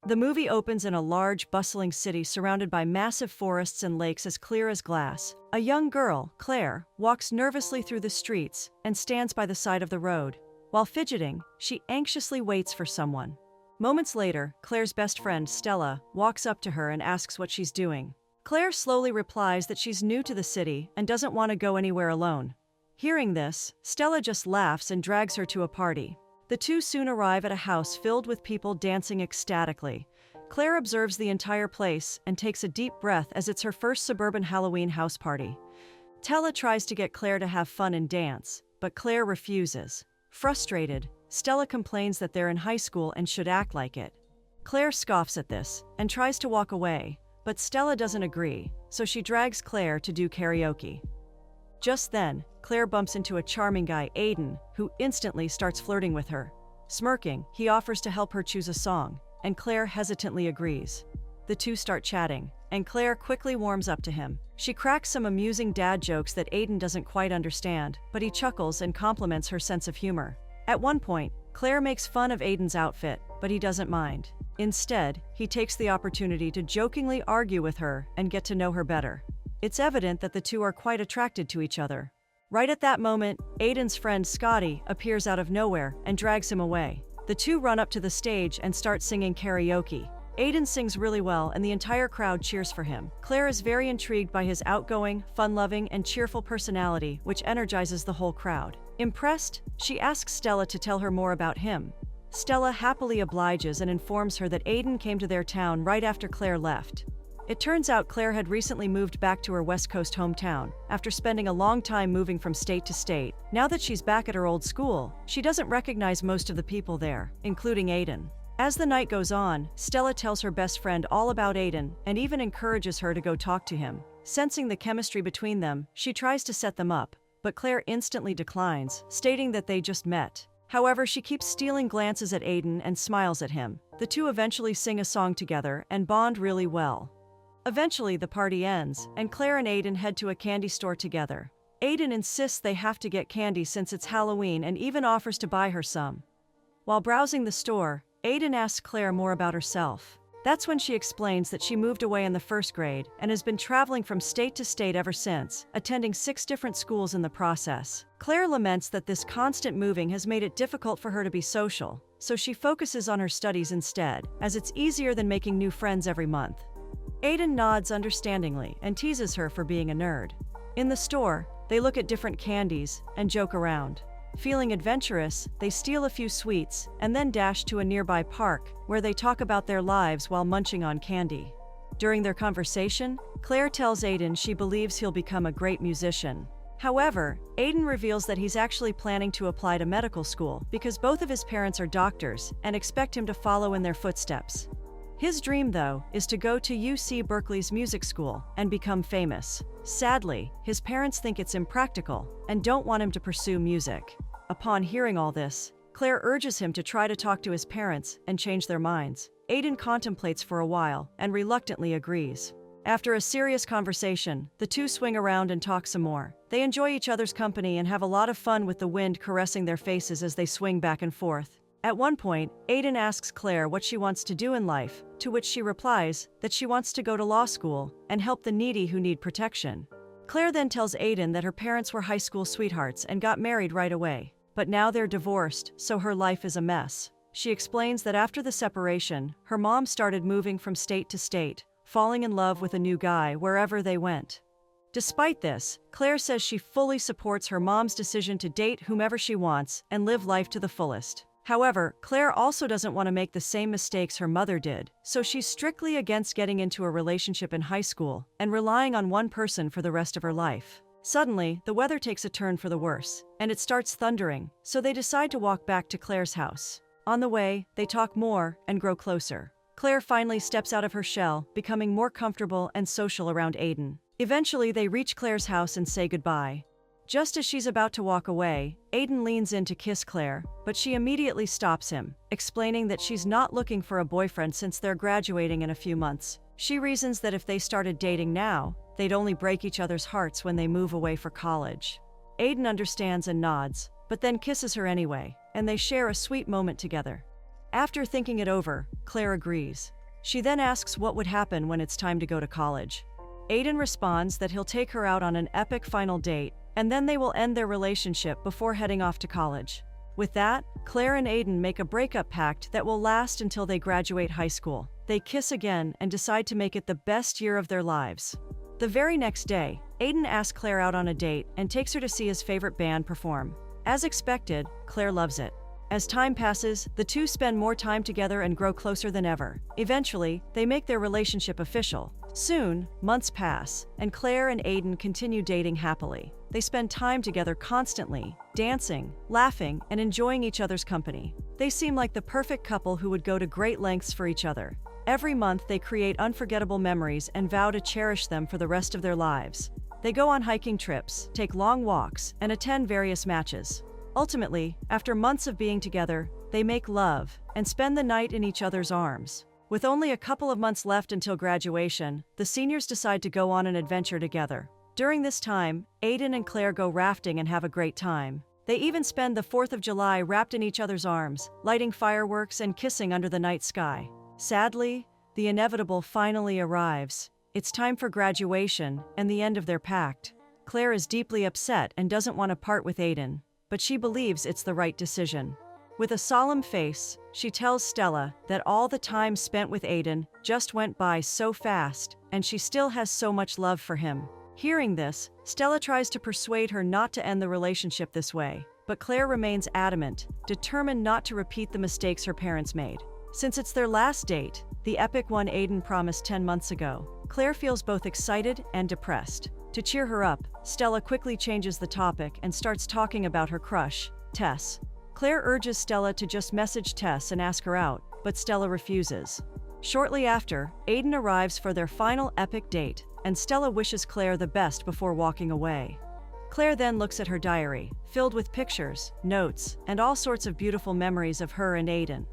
The movie opens in a large, bustling city surrounded by massive forests and lakes as clear as glass. A young girl, Claire, walks nervously through the streets and stands by the side of the road. While fidgeting, she anxiously waits for someone. Moments later, Claire's best friend, Stella, walks up to her and asks what she's doing. Claire slowly replies that she's new to the city and doesn't want to go anywhere alone. Hearing this, Stella just laughs and drags her to a party. The two soon arrive at a house filled with people dancing ecstatically. Claire observes the entire place and takes a deep breath as it's her first suburban Halloween house party. Stella tries to get Claire to have fun and dance, but Claire refuses. Frustrated, Stella complains that they're in high school and should act like it. Claire scoffs at this and tries to walk away, but Stella doesn't agree, so she drags Claire to do karaoke. Just then, Claire bumps into a charming guy, Aiden, who instantly starts flirting with her. Smirking, he offers to help her choose a song, and Claire hesitantly agrees. The two start chatting, and Claire quickly warms up to him. She cracks some amusing dad jokes that Aiden doesn't quite understand, but he chuckles and compliments her sense of humor. At one point, Claire makes fun of Aiden's outfit, but he doesn't mind. Instead, he takes the opportunity to jokingly argue with her and get to know her better. It's evident that the two are quite attracted to each other. Right at that moment, Aiden's friend Scotty appears out of nowhere and drags him away. The two run up to the stage and start singing karaoke. Aiden sings really well and the entire crowd cheers for him. Claire is very intrigued by his outgoing, fun-loving, and cheerful personality, which energizes the whole crowd. Impressed, she asks Stella to tell her more about him. Stella happily obliges and informs her that Aiden came to their town right after Claire left. It turns out Claire had recently moved back to her West Coast hometown, after spending a long time moving from state to state. Now that she's back at her old school, she doesn't recognize most of the people there, including Aiden. As the night goes on, Stella tells her best friend all about Aiden and even encourages her to go talk to him. Sensing the chemistry between them, she tries to set them up, but Claire instantly declines, stating that they just met. However, she keeps stealing glances at Aiden and smiles at him. The two eventually sing a song together and bond really well. Eventually, the party ends, and Claire and Aiden head to a candy store together. Aiden insists they have to get candy since it's Halloween and even offers to buy her some. While browsing the store, Aiden asks Claire more about herself. That's when she explains that she moved away in the first grade and has been traveling from state to state ever since, attending 6 different schools in the process. Claire laments that this constant moving has made it difficult for her to be social, so she focuses on her studies instead, as it's easier than making new friends every month. Aiden nods understandingly and teases her for being a nerd. In the store, they look at different candies and joke around. Feeling adventurous, they steal a few sweets and then dash to a nearby park where they talk about their lives while munching on candy. During their conversation, Claire tells Aiden she believes he'll become a great musician. However, Aiden reveals that he's actually planning to apply to medical school because both of his parents are doctors and expect him to follow in their footsteps. His dream, though, is to go to UC Berkeley's music school and become famous. Sadly, his parents think it's impractical and don't want him to pursue music. Upon hearing all this, Claire urges him to try to talk to his parents and change their minds. Aiden contemplates for a while and reluctantly agrees. After a serious conversation, the two swing around and talk some more. They enjoy each other's company and have a lot of fun with the wind caressing their faces as they swing back and forth. At one point, Aiden asks Claire what she wants to do in life, to which she replies that she wants to go to law school and help the needy who need protection. Claire then tells Aiden that her parents were high school sweethearts and got married right away. But now they're divorced, so her life is a mess. She explains that after the separation, her mom started moving from state to state, falling in love with a new guy wherever they went. Despite this, Claire says she fully supports her mom's decision to date whomever she wants and live life to the fullest. However, Claire also doesn't want to make the same mistakes her mother did, so she's strictly against getting into a relationship in high school and relying on one person for the rest of her life. Suddenly, the weather takes a turn for the worse, and it starts thundering, so they decide to walk back to Claire's house. On the way, they talk more and grow closer. Claire finally steps out of her shell, becoming more comfortable and social around Aiden. Eventually, they reach Claire's house and say goodbye. Just as she's about to walk away, Aiden leans in to kiss Claire, but she immediately stops him, explaining that she's not looking for a boyfriend since they're graduating in a few months. She reasons that if they started dating now, they'd only break each other's hearts when they move away for college. Aiden understands and nods, but then kisses her anyway, and they share a sweet moment together. After thinking it over, Claire agrees. She then asks what would happen when it's time to go to college. Aiden responds that he'll take her out on an epic final date, and then they will end their relationship before heading off to college. With that, Claire and Aiden make a breakup pact that will last until they graduate high school. They kiss again and decide to make it the best year of their lives. The very next day, Aiden asks Claire out on a date and takes her to see his favorite band perform. As expected, Claire loves it. As time passes, the two spend more time together and grow closer than ever. Eventually, they make their relationship official. Soon, months pass, and Claire and Aiden continue dating happily. They spend time together constantly, dancing, laughing, and enjoying each other's company. They seem like the perfect couple who would go to great lengths for each other. Every month, they create unforgettable memories and vow to cherish them for the rest of their lives. They go on hiking trips, take long walks, and attend various matches. Ultimately, after months of being together, they make love and spend the night in each other's arms. With only a couple of months left until graduation, the seniors decide to go on an adventure together. During this time, Aiden and Claire go rafting and have a great time. They even spend the 4th of July wrapped in each other's arms, lighting fireworks and kissing under the night sky. Sadly, the inevitable finally arrives. It's time for graduation and the end of their pact. Claire is deeply upset and doesn't want to part with Aiden, but she believes it's the right decision. With a solemn face, she tells Stella that all the time spent with Aiden just went by so fast, and she still has so much love for him. Hearing this, Stella tries to persuade her not to end the relationship this way, but Claire remains adamant, determined not to repeat the mistakes her parents made. Since it's their last date, the epic one Aiden promised 10 months ago, Claire feels both excited and depressed. To cheer her up, Stella quickly changes the topic and starts talking about her crush, Tess. Claire urges Stella to just message Tess and ask her out, but Stella refuses. Shortly after, Aiden arrives for their final epic date, and Stella wishes Claire the best before walking away. Claire then looks at her diary, filled with pictures, notes, and all sorts of beautiful memories of her and Aiden.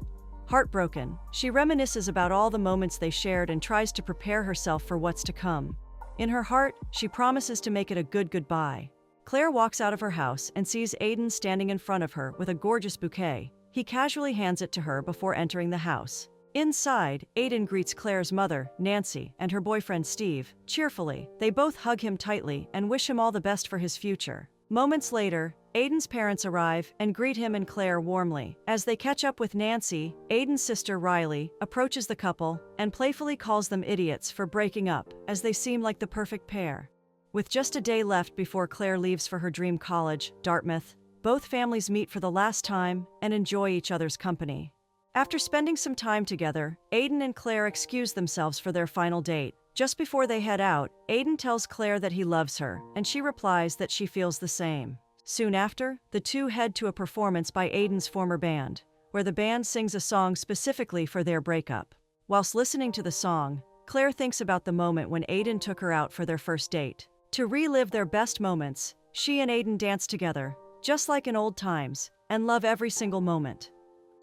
Heartbroken, she reminisces about all the moments they shared and tries to prepare herself for what's to come. In her heart, she promises to make it a good goodbye. Claire walks out of her house and sees Aiden standing in front of her with a gorgeous bouquet. He casually hands it to her before entering the house. Inside, Aiden greets Claire's mother, Nancy, and her boyfriend Steve. Cheerfully, they both hug him tightly and wish him all the best for his future. Moments later, Aiden's parents arrive and greet him and Claire warmly. As they catch up with Nancy, Aiden's sister Riley approaches the couple and playfully calls them idiots for breaking up, as they seem like the perfect pair. With just a day left before Claire leaves for her dream college, Dartmouth, both families meet for the last time and enjoy each other's company. After spending some time together, Aiden and Claire excuse themselves for their final date. Just before they head out, Aiden tells Claire that he loves her, and she replies that she feels the same. Soon after, the two head to a performance by Aiden's former band, where the band sings a song specifically for their breakup. Whilst listening to the song, Claire thinks about the moment when Aiden took her out for their first date. To relive their best moments, she and Aiden dance together, just like in old times, and love every single moment.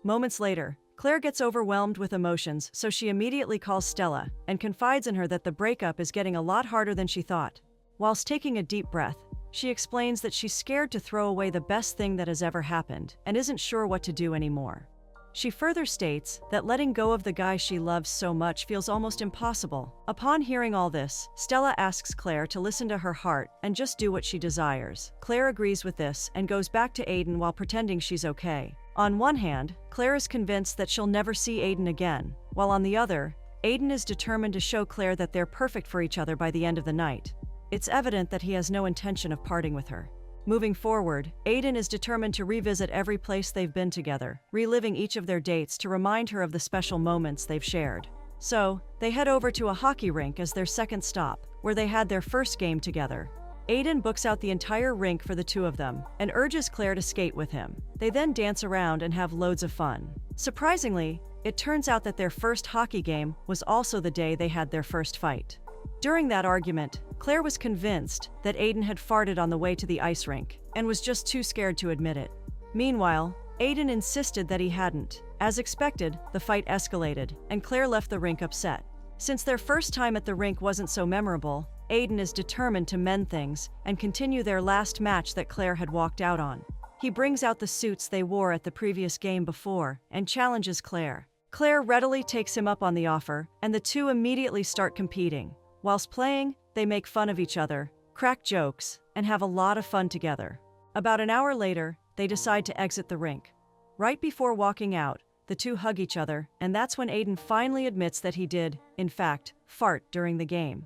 Moments later, Claire gets overwhelmed with emotions, so she immediately calls Stella and confides in her that the breakup is getting a lot harder than she thought. Whilst taking a deep breath, she explains that she's scared to throw away the best thing that has ever happened and isn't sure what to do anymore. She further states that letting go of the guy she loves so much feels almost impossible. Upon hearing all this, Stella asks Claire to listen to her heart and just do what she desires. Claire agrees with this and goes back to Aiden while pretending she's okay. On one hand, Claire is convinced that she'll never see Aiden again, while on the other, Aiden is determined to show Claire that they're perfect for each other by the end of the night. It's evident that he has no intention of parting with her. Moving forward, Aiden is determined to revisit every place they've been together, reliving each of their dates to remind her of the special moments they've shared. So, they head over to a hockey rink as their second stop, where they had their first game together. Aiden books out the entire rink for the two of them and urges Claire to skate with him. They then dance around and have loads of fun. Surprisingly, it turns out that their first hockey game was also the day they had their first fight. During that argument, Claire was convinced that Aiden had farted on the way to the ice rink and was just too scared to admit it. Meanwhile, Aiden insisted that he hadn't. As expected, the fight escalated, and Claire left the rink upset. Since their first time at the rink wasn't so memorable, Aiden is determined to mend things and continue their last match that Claire had walked out on. He brings out the suits they wore at the previous game before and challenges Claire. Claire readily takes him up on the offer, and the two immediately start competing. Whilst playing, they make fun of each other, crack jokes, and have a lot of fun together. About an hour later, they decide to exit the rink. Right before walking out, the two hug each other, and that's when Aiden finally admits that he did, in fact, fart during the game.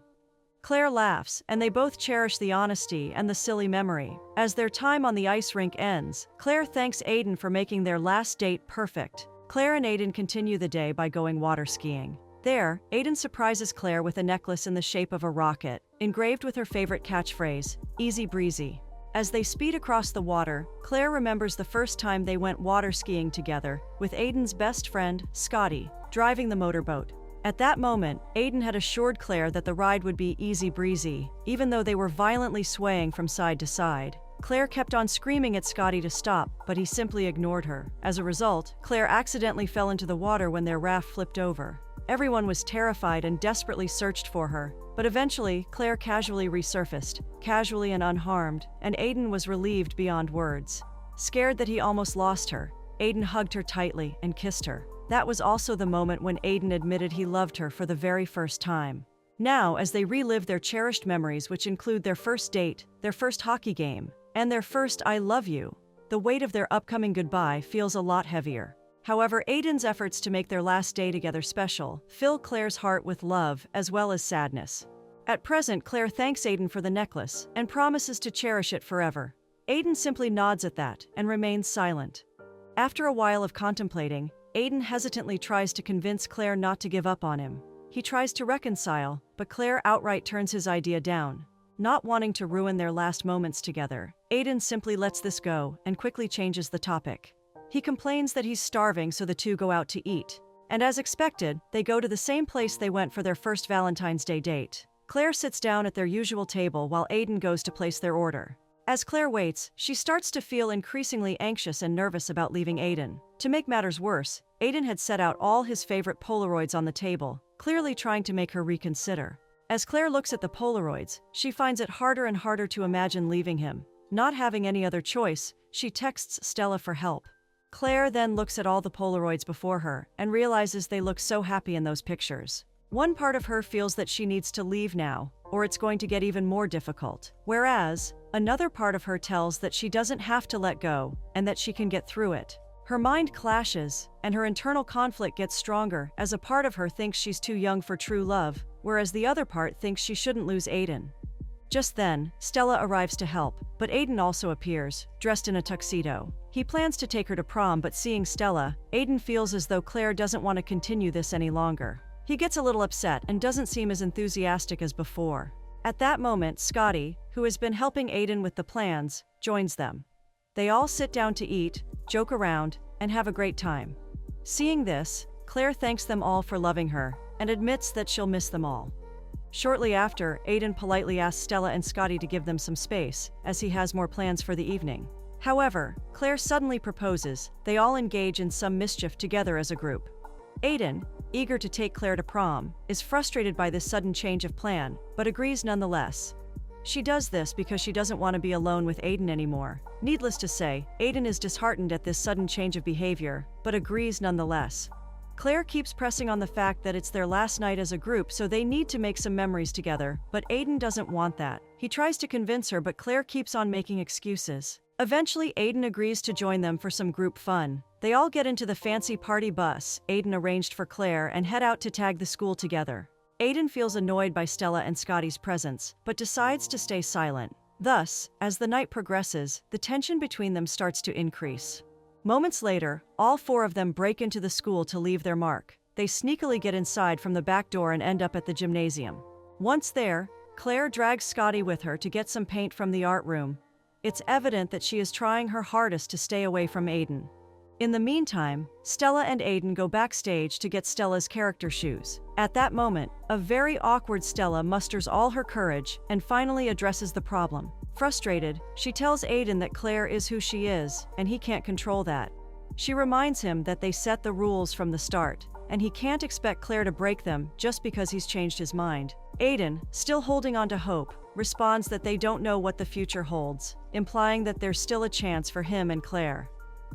Claire laughs, and they both cherish the honesty and the silly memory. As their time on the ice rink ends, Claire thanks Aiden for making their last date perfect. Claire and Aiden continue the day by going water skiing. There, Aiden surprises Claire with a necklace in the shape of a rocket, engraved with her favorite catchphrase, "Easy breezy." As they speed across the water, Claire remembers the first time they went water skiing together, with Aiden's best friend, Scotty, driving the motorboat. At that moment, Aiden had assured Claire that the ride would be easy breezy, even though they were violently swaying from side to side. Claire kept on screaming at Scotty to stop, but he simply ignored her. As a result, Claire accidentally fell into the water when their raft flipped over. Everyone was terrified and desperately searched for her, but eventually, Claire casually resurfaced, casually and unharmed, and Aiden was relieved beyond words. Scared that he almost lost her, Aiden hugged her tightly and kissed her. That was also the moment when Aiden admitted he loved her for the very first time. Now, as they relive their cherished memories, which include their first date, their first hockey game, and their first "I love you," the weight of their upcoming goodbye feels a lot heavier. However, Aiden's efforts to make their last day together special fill Claire's heart with love as well as sadness. At present, Claire thanks Aiden for the necklace and promises to cherish it forever. Aiden simply nods at that and remains silent. After a while of contemplating, Aiden hesitantly tries to convince Claire not to give up on him. He tries to reconcile, but Claire outright turns his idea down. Not wanting to ruin their last moments together, Aiden simply lets this go and quickly changes the topic. He complains that he's starving, so the two go out to eat. And as expected, they go to the same place they went for their first Valentine's Day date. Claire sits down at their usual table while Aiden goes to place their order. As Claire waits, she starts to feel increasingly anxious and nervous about leaving Aiden. To make matters worse, Aiden had set out all his favorite Polaroids on the table, clearly trying to make her reconsider. As Claire looks at the Polaroids, she finds it harder and harder to imagine leaving him. Not having any other choice, she texts Stella for help. Claire then looks at all the Polaroids before her and realizes they look so happy in those pictures. One part of her feels that she needs to leave now, or it's going to get even more difficult. Whereas, another part of her tells that she doesn't have to let go and that she can get through it. Her mind clashes, and her internal conflict gets stronger as a part of her thinks she's too young for true love, whereas the other part thinks she shouldn't lose Aiden. Just then, Stella arrives to help, but Aiden also appears, dressed in a tuxedo. He plans to take her to prom, but seeing Stella, Aiden feels as though Claire doesn't want to continue this any longer. He gets a little upset and doesn't seem as enthusiastic as before. At that moment, Scotty, who has been helping Aiden with the plans, joins them. They all sit down to eat, joke around, and have a great time. Seeing this, Claire thanks them all for loving her and admits that she'll miss them all. Shortly after, Aiden politely asks Stella and Scotty to give them some space, as he has more plans for the evening. However, Claire suddenly proposes. They all engage in some mischief together as a group. Aiden, eager to take Claire to prom, is frustrated by this sudden change of plan, but agrees nonetheless. She does this because she doesn't want to be alone with Aiden anymore. Needless to say, Aiden is disheartened at this sudden change of behavior, but agrees nonetheless. Claire keeps pressing on the fact that it's their last night as a group, so they need to make some memories together, but Aiden doesn't want that. He tries to convince her, but Claire keeps on making excuses. Eventually, Aiden agrees to join them for some group fun. They all get into the fancy party bus Aiden arranged for Claire and head out to tag the school together. Aiden feels annoyed by Stella and Scotty's presence, but decides to stay silent. Thus, as the night progresses, the tension between them starts to increase. Moments later, all four of them break into the school to leave their mark. They sneakily get inside from the back door and end up at the gymnasium. Once there, Claire drags Scotty with her to get some paint from the art room. It's evident that she is trying her hardest to stay away from Aiden. In the meantime, Stella and Aiden go backstage to get Stella's character shoes. At that moment, a very awkward Stella musters all her courage and finally addresses the problem. Frustrated, she tells Aiden that Claire is who she is, and he can't control that. She reminds him that they set the rules from the start, and he can't expect Claire to break them just because he's changed his mind. Aiden, still holding on to hope, responds that they don't know what the future holds, implying that there's still a chance for him and Claire.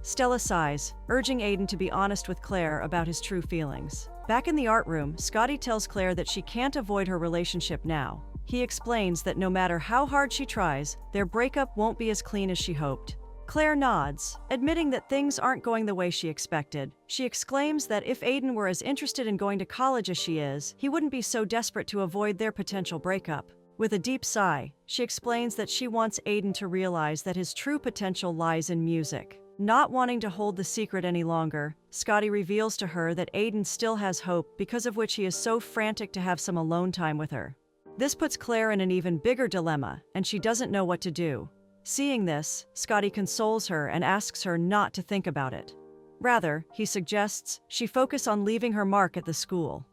Stella sighs, urging Aiden to be honest with Claire about his true feelings. Back in the art room, Scotty tells Claire that she can't avoid her relationship now. He explains that no matter how hard she tries, their breakup won't be as clean as she hoped. Claire nods, admitting that things aren't going the way she expected. She exclaims that if Aiden were as interested in going to college as she is, he wouldn't be so desperate to avoid their potential breakup. With a deep sigh, she explains that she wants Aiden to realize that his true potential lies in music. Not wanting to hold the secret any longer, Scotty reveals to her that Aiden still has hope, because of which he is so frantic to have some alone time with her. This puts Claire in an even bigger dilemma, and she doesn't know what to do. Seeing this, Scotty consoles her and asks her not to think about it. Rather, he suggests she focus on leaving her mark at the school.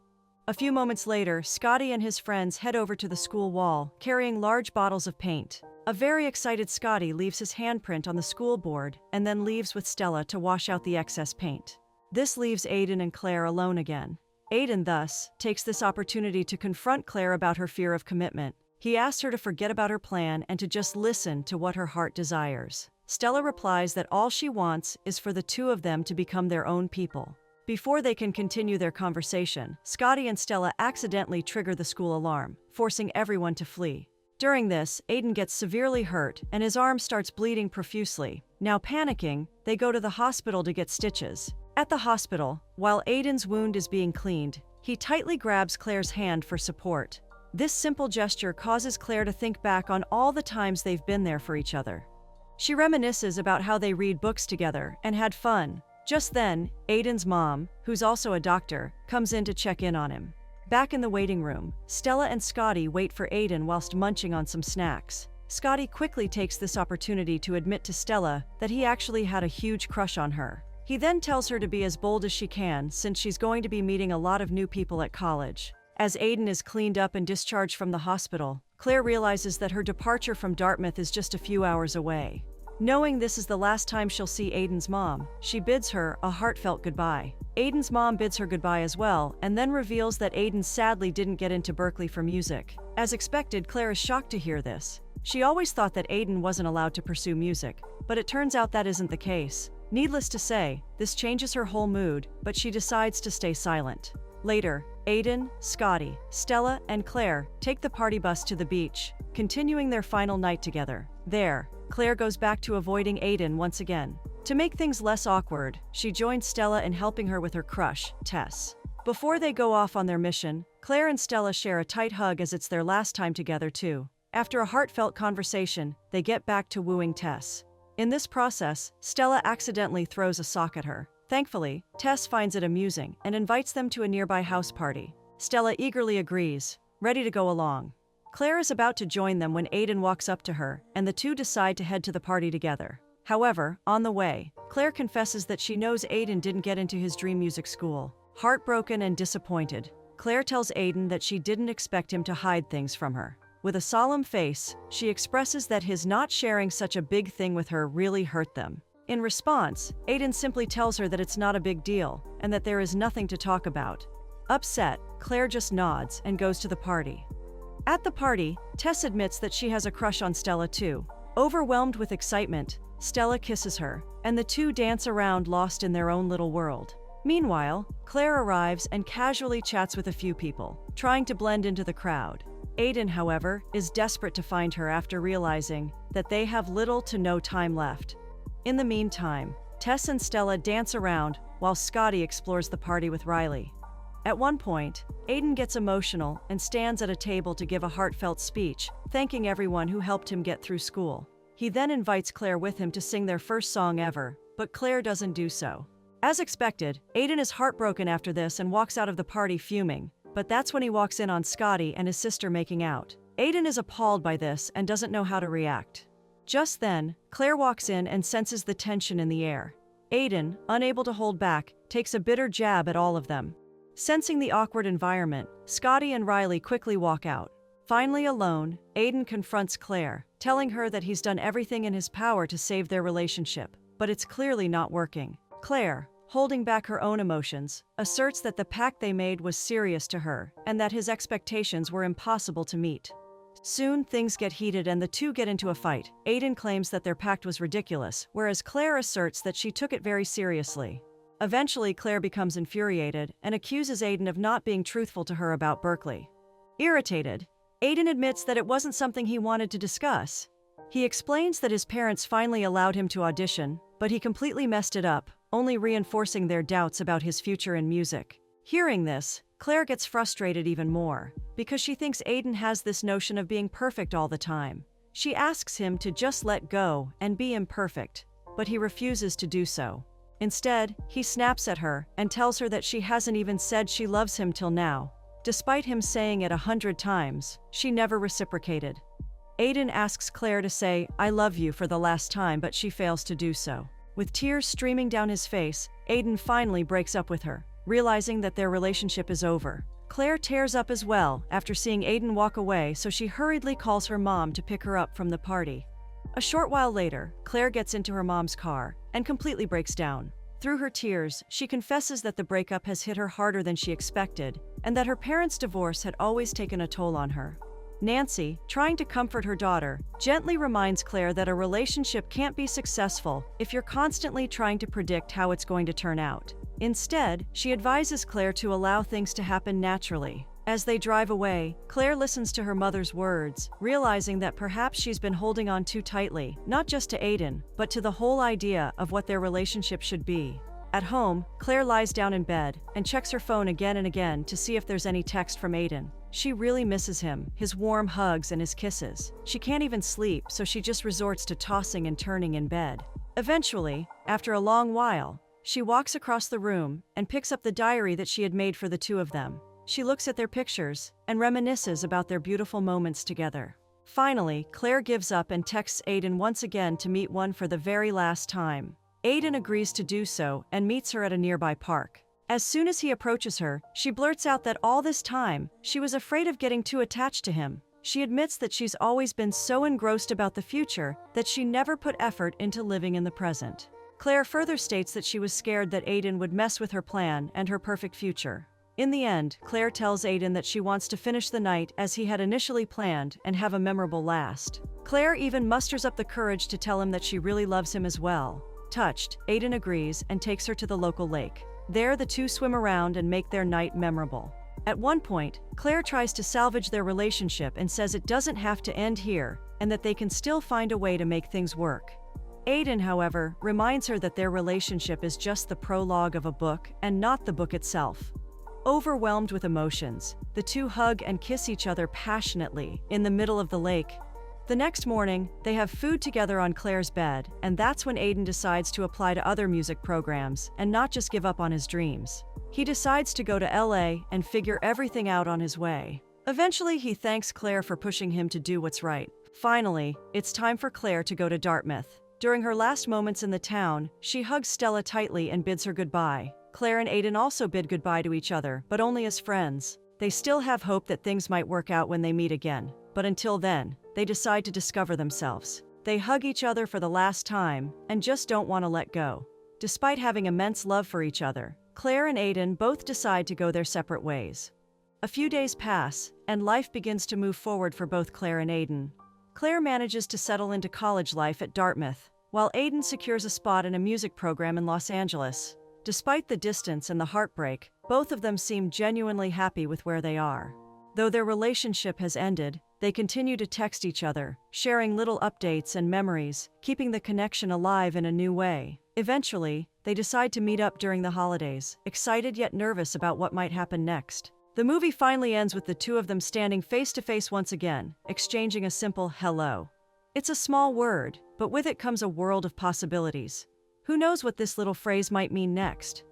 A few moments later, Scotty and his friends head over to the school wall, carrying large bottles of paint. A very excited Scotty leaves his handprint on the school board and then leaves with Stella to wash out the excess paint. This leaves Aiden and Claire alone again. Aiden, thus, takes this opportunity to confront Claire about her fear of commitment. He asks her to forget about her plan and to just listen to what her heart desires. Stella replies that all she wants is for the two of them to become their own people. Before they can continue their conversation, Scotty and Stella accidentally trigger the school alarm, forcing everyone to flee. During this, Aiden gets severely hurt and his arm starts bleeding profusely. Now panicking, they go to the hospital to get stitches. At the hospital, while Aiden's wound is being cleaned, he tightly grabs Claire's hand for support. This simple gesture causes Claire to think back on all the times they've been there for each other. She reminisces about how they read books together and had fun. Just then, Aiden's mom, who's also a doctor, comes in to check in on him. Back in the waiting room, Stella and Scotty wait for Aiden whilst munching on some snacks. Scotty quickly takes this opportunity to admit to Stella that he actually had a huge crush on her. He then tells her to be as bold as she can since she's going to be meeting a lot of new people at college. As Aiden is cleaned up and discharged from the hospital, Claire realizes that her departure from Dartmouth is just a few hours away. Knowing this is the last time she'll see Aiden's mom, she bids her a heartfelt goodbye. Aiden's mom bids her goodbye as well, and then reveals that Aiden sadly didn't get into Berkeley for music. As expected, Claire is shocked to hear this. She always thought that Aiden wasn't allowed to pursue music, but it turns out that isn't the case. Needless to say, this changes her whole mood, but she decides to stay silent. Later, Aiden, Scotty, Stella, and Claire take the party bus to the beach, continuing their final night together. There, Claire goes back to avoiding Aiden once again. To make things less awkward, she joins Stella in helping her with her crush, Tess. Before they go off on their mission, Claire and Stella share a tight hug as it's their last time together too. After a heartfelt conversation, they get back to wooing Tess. In this process, Stella accidentally throws a sock at her. Thankfully, Tess finds it amusing and invites them to a nearby house party. Stella eagerly agrees, ready to go along. Claire is about to join them when Aiden walks up to her, and the two decide to head to the party together. However, on the way, Claire confesses that she knows Aiden didn't get into his dream music school. Heartbroken and disappointed, Claire tells Aiden that she didn't expect him to hide things from her. With a solemn face, she expresses that his not sharing such a big thing with her really hurt them. In response, Aiden simply tells her that it's not a big deal, and that there is nothing to talk about. Upset, Claire just nods and goes to the party. At the party, Tess admits that she has a crush on Stella too. Overwhelmed with excitement, Stella kisses her, and the two dance around lost in their own little world. Meanwhile, Claire arrives and casually chats with a few people, trying to blend into the crowd. Aiden, however, is desperate to find her after realizing that they have little to no time left. In the meantime, Tess and Stella dance around while Scotty explores the party with Riley. At one point, Aiden gets emotional and stands at a table to give a heartfelt speech, thanking everyone who helped him get through school. He then invites Claire with him to sing their first song ever, but Claire doesn't do so. As expected, Aiden is heartbroken after this and walks out of the party fuming, but that's when he walks in on Scotty and his sister making out. Aiden is appalled by this and doesn't know how to react. Just then, Claire walks in and senses the tension in the air. Aiden, unable to hold back, takes a bitter jab at all of them. Sensing the awkward environment, Scotty and Riley quickly walk out. Finally alone, Aiden confronts Claire, telling her that he's done everything in his power to save their relationship, but it's clearly not working. Claire, holding back her own emotions, asserts that the pact they made was serious to her and that his expectations were impossible to meet. Soon, things get heated and the two get into a fight. Aiden claims that their pact was ridiculous, whereas Claire asserts that she took it very seriously. Eventually, Claire becomes infuriated and accuses Aiden of not being truthful to her about Berkeley. Irritated, Aiden admits that it wasn't something he wanted to discuss. He explains that his parents finally allowed him to audition, but he completely messed it up, only reinforcing their doubts about his future in music. Hearing this, Claire gets frustrated even more, because she thinks Aiden has this notion of being perfect all the time. She asks him to just let go and be imperfect, but he refuses to do so. Instead, he snaps at her and tells her that she hasn't even said she loves him till now. Despite him saying it 100 times, she never reciprocated. Aiden asks Claire to say, "I love you" for the last time, but she fails to do so. With tears streaming down his face, Aiden finally breaks up with her, realizing that their relationship is over. Claire tears up as well after seeing Aiden walk away, so she hurriedly calls her mom to pick her up from the party. A short while later, Claire gets into her mom's car and completely breaks down. Through her tears, she confesses that the breakup has hit her harder than she expected and that her parents' divorce had always taken a toll on her. Nancy, trying to comfort her daughter, gently reminds Claire that a relationship can't be successful if you're constantly trying to predict how it's going to turn out. Instead, she advises Claire to allow things to happen naturally. As they drive away, Claire listens to her mother's words, realizing that perhaps she's been holding on too tightly, not just to Aiden, but to the whole idea of what their relationship should be. At home, Claire lies down in bed and checks her phone again and again to see if there's any text from Aiden. She really misses him, his warm hugs and his kisses. She can't even sleep, so she just resorts to tossing and turning in bed. Eventually, after a long while, she walks across the room and picks up the diary that she had made for the two of them. She looks at their pictures and reminisces about their beautiful moments together. Finally, Claire gives up and texts Aiden once again to meet one for the very last time. Aiden agrees to do so and meets her at a nearby park. As soon as he approaches her, she blurts out that all this time, she was afraid of getting too attached to him. She admits that she's always been so engrossed about the future that she never put effort into living in the present. Claire further states that she was scared that Aiden would mess with her plan and her perfect future. In the end, Claire tells Aiden that she wants to finish the night as he had initially planned and have a memorable last. Claire even musters up the courage to tell him that she really loves him as well. Touched, Aiden agrees and takes her to the local lake. There, the two swim around and make their night memorable. At one point, Claire tries to salvage their relationship and says it doesn't have to end here and that they can still find a way to make things work. Aiden, however, reminds her that their relationship is just the prologue of a book and not the book itself. Overwhelmed with emotions, the two hug and kiss each other passionately in the middle of the lake. The next morning, they have food together on Claire's bed, and that's when Aiden decides to apply to other music programs and not just give up on his dreams. He decides to go to LA and figure everything out on his way. Eventually, he thanks Claire for pushing him to do what's right. Finally, it's time for Claire to go to Dartmouth. During her last moments in the town, she hugs Stella tightly and bids her goodbye. Claire and Aiden also bid goodbye to each other, but only as friends. They still have hope that things might work out when they meet again. But until then, they decide to discover themselves. They hug each other for the last time and just don't want to let go. Despite having immense love for each other, Claire and Aiden both decide to go their separate ways. A few days pass, and life begins to move forward for both Claire and Aiden. Claire manages to settle into college life at Dartmouth, while Aiden secures a spot in a music program in Los Angeles. Despite the distance and the heartbreak, both of them seem genuinely happy with where they are. Though their relationship has ended, they continue to text each other, sharing little updates and memories, keeping the connection alive in a new way. Eventually, they decide to meet up during the holidays, excited yet nervous about what might happen next. The movie finally ends with the two of them standing face to face once again, exchanging a simple hello. It's a small word, but with it comes a world of possibilities. Who knows what this little phrase might mean next?